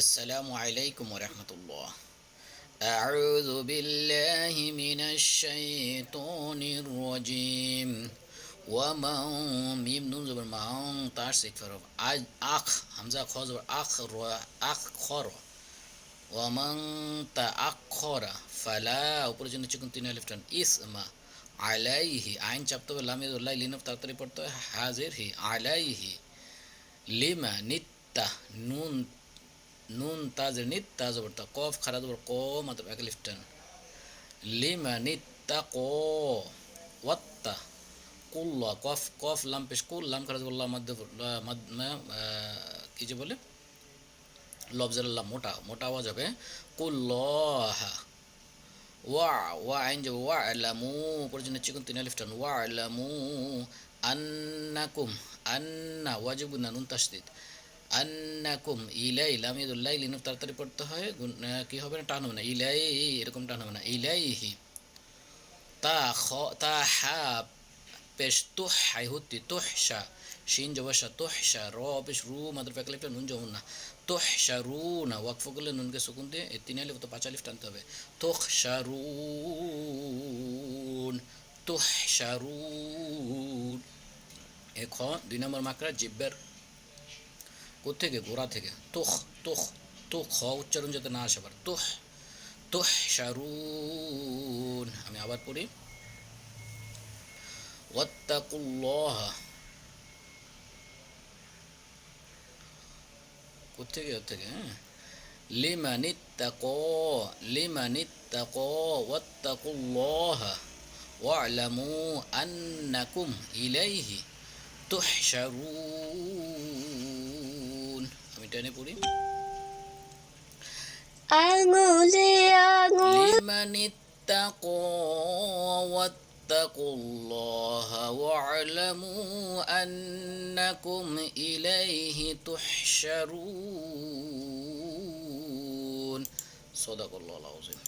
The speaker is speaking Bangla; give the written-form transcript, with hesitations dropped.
السلام عليكم ورحمة الله. أعوذ بالله من الشيطان الرجيم. ومن ميم نون زبر معون তার সিফর আখ হামজা খ জবর আখ খর ওয়ামান তাআখখারা ফালা উপরের জন্য চিকন তিন আলিফ টান ইসমা আলাইহি আইন চাপতে হবে লাম ইয়াদুল্লাহ লিনফ তাড়াতাড়ি পড়তে হয় হাজির হি আলাইহি লিমা নিত্তা নুন নুন তাজের নিত তাজ বর্তা কফ খারা জবর ক মাত্র এক আলিফ টান লিমা নিত্তা ক ওয়াত্তা কুল্লা কফ কফ লাম পেশ কুল লাম খারা জবর লা মাধ্য কি যে বলে লফজাল্লাহ মোটা মোটা আওয়াজ হবে কুল্লাহা ওয়া আইন যাব ওয়া আলামু পর্যন্ত চিকন তিন আলিফ টান ওয়া আলামু আন্নাকুম আন্না ওয়াজিব গুন্না নুন তাসদিদ আন্নাকুম ইলাই লাম ইয়াদুল্লাহ লিনফ তাড়াতাড়ি পড়তে হয় কি হবে না টান হবে না ইলাই এরকম টান হবে না ইলাইহি তা হা পেশ তুহ হাই হুতি তুহশা শিন জবসা তুহশা র পেশ রু মাত্র এক আলিফ নুন জবর না তুহশারুনা ওয়াকফ করলে নুনকে সুকুন দিয়ে এই তিন আলিফ তো পাঁচ আলিফ টানতে হবে তুহশারুন তুহশারুন এ খ দুই নম্বর মাকড়া জিব্বের কোথেকে গোড়া থেকে তুখ তুখ তুখ খ উচ্চারণ যাতে না আসে আবার তুহ তুহশারুন আমি আবার পড়ি ওয়াত্তাকুল্লাহ কোথেকে হ্যাঁ লিমানিত্তাকা ওয়াত্তাকুল্লাহ ওয়া'লামু আন্নাকুম ইলাইহি তুহশারুন আমি টেনে পড়ি লিমানিত্তাকা ওয়াত্তাকুল্লাহ ওয়া'লামু আন্নাকুম ইলাইহি তুহশারুন সাদাকাল্লাহুল আযীম।